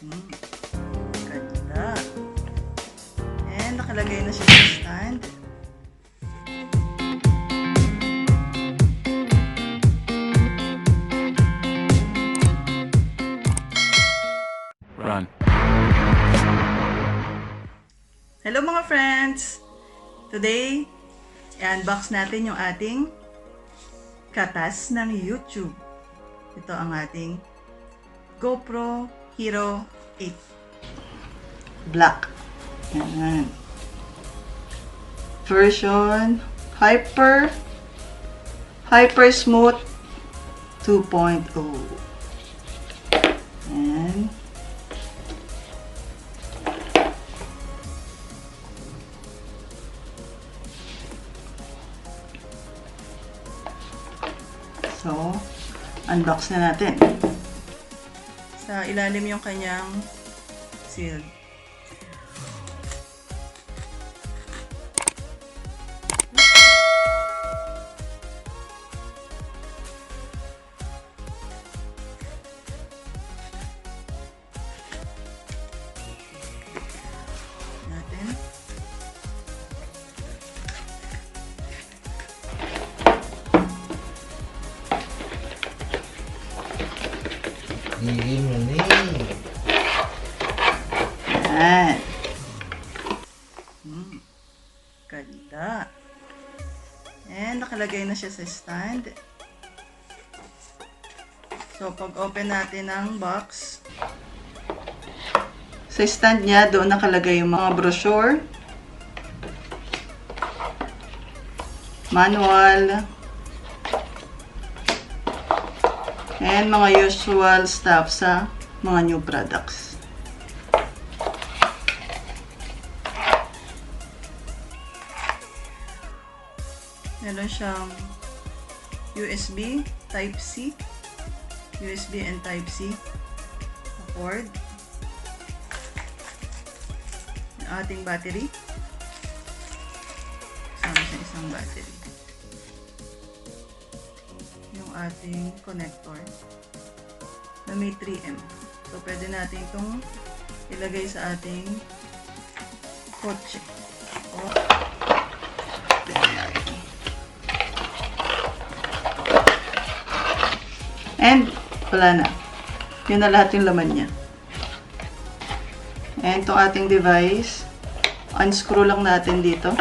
Ganda. And nakalagay na siya sa stand. Run. Hello mga friends! Today, i-unbox natin yung ating katas ng YouTube. Ito ang ating GoPro Hero 8 Black. Ayan. Version HyperSmooth 2.0. Ayan. So, unbox na natin. Sa ilalim yung kanyang seal. Natin. Yan. Ganda. And nakalagay na siya sa stand. So, pag open natin ang box, sa stand niya, doon nakalagay yung mga brochure, manual, and mga usual stuff sa mga new products. Meron siyang USB, Type-C, USB and Type-C cord. Yung ating battery. Kasama siya isang battery. Yung ating connector na may 3M. So, pwede natin itong ilagay sa ating kotse. O, and wala na. Yun na lahat yung laman niya. And itong ating device, unscrew lang natin dito.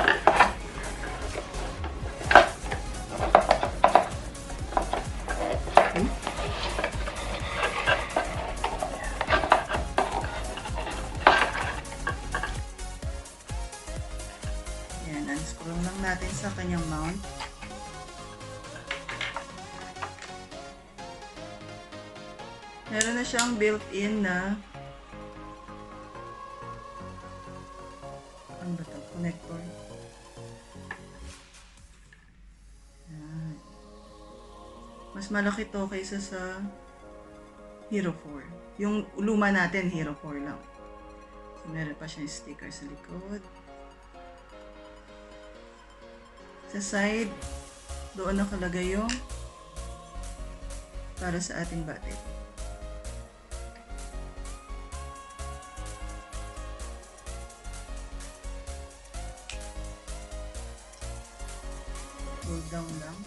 Yan, unscrew lang natin sa kanyang mount. Meron na siyang built-in na ano ba ito? Connector. Yan. Mas malaki to kaysa sa Hero 4. Yung luma natin, Hero 4 lang. So, meron pa siyang sticker sa likod. Sa side, doon nakalagay yung para sa ating battery. Hold down lang.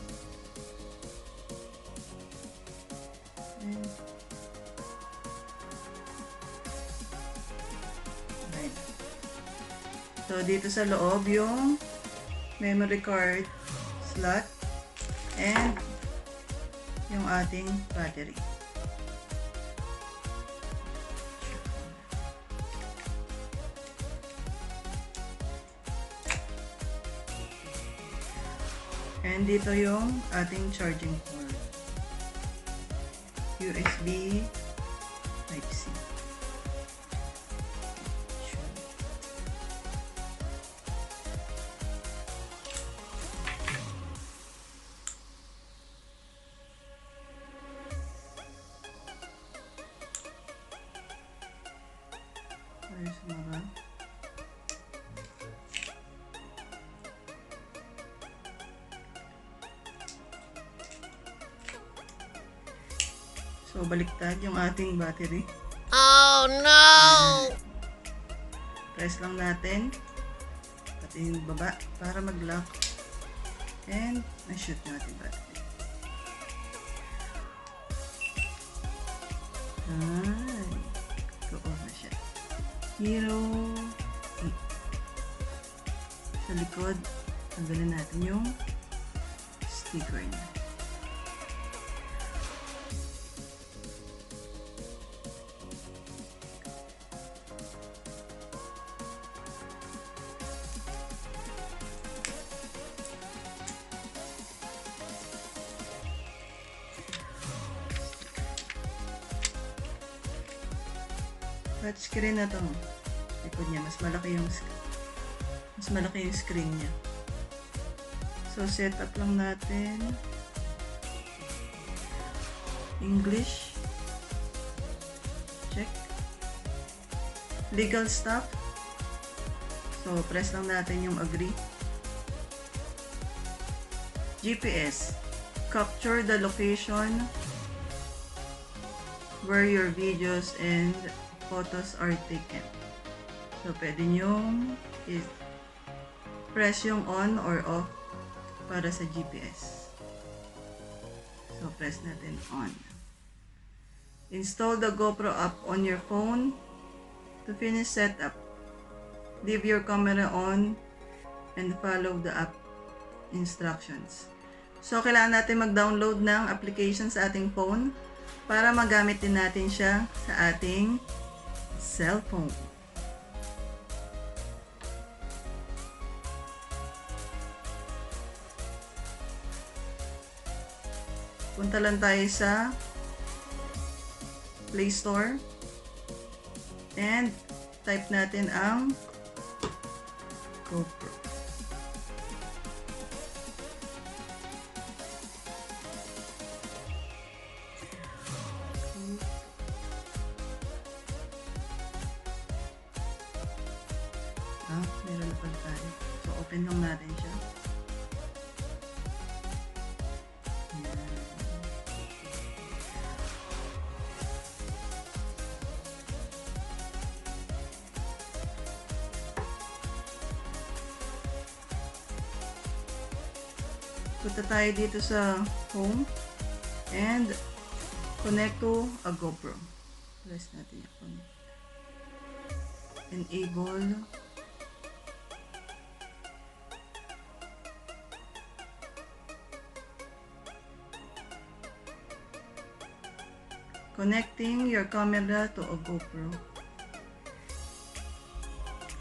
Right. So, dito sa loob yung memory card slot and yung ating battery. And dito yung ating charging cord. USB Type-C. Ayos mo ba? So, baliktad yung ating battery. Oh no! Press lang natin. Pati yung baba para mag-lock. And na-shoot natin battery. Ay, go-off na siya. Hero 8. Sa likod, tanggalin natin yung sticker niya. Touchscreen na to. Likod niya, mas malaki yung screen niya. So set up lang natin. English. Check. Legal stuff. So press lang natin yung agree. GPS. Capture the location where your videos and photos are taken. So, pwede nyong press yung on or off para sa GPS. So, press natin on. Install the GoPro app on your phone. To finish setup, leave your camera on and follow the app instructions. So, kailangan natin mag-download ng application sa ating phone para magamit din natin siya sa ating cellphone. Punta lang tayo sa Play Store and type natin ang GoPro. Meron na pala tayo. So, open lang natin siya. Punta tayo dito sa home and connect to a GoPro. Press natin yung enable connecting your camera to a GoPro.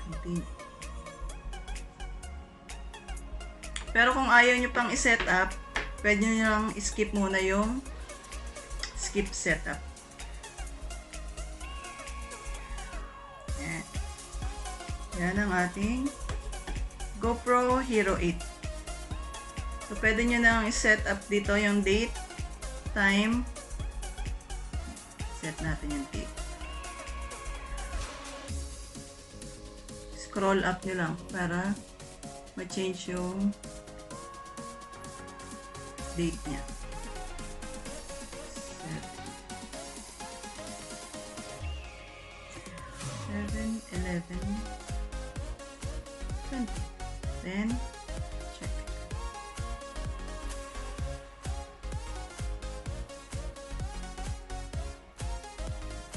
Continue. Pero kung ayaw nyo pang i-set up, pwede nyo lang skip muna yung skip setup. Yan. Yan ang ating GoPro Hero 8. So, pwede nyo nang i-set up dito yung date, time. Set natin yung date. Scroll up nyo lang para ma-change yung date niya. 7/11/20. Then check.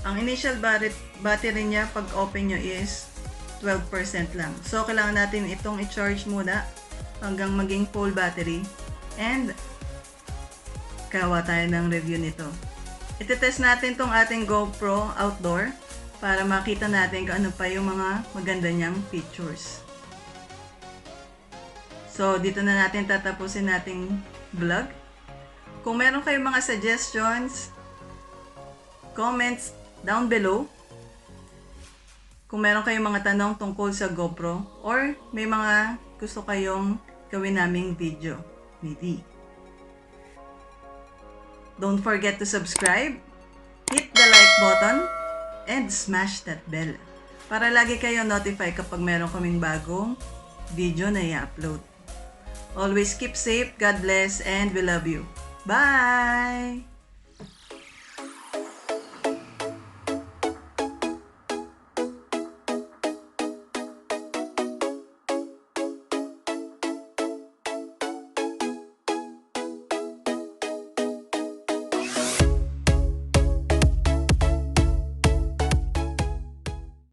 Ang initial battery niya pag open nyo is 12% lang. So, kailangan natin itong i-charge muna hanggang maging full battery. And, gawa tayo ng review nito. Ito-test natin tong ating GoPro outdoor para makita natin kung ano pa yung mga maganda niyang features. So, dito na natin tatapusin nating vlog. Kung meron kayong mga suggestions, comments down below. Kung meron kayong mga tanong tungkol sa GoPro or may mga gusto kayong gawin naming video, maybe. Don't forget to subscribe, hit the like button, and smash that bell para lagi kayo notify kapag meron kaming bagong video na i-upload. Always keep safe, God bless, and we love you. Bye!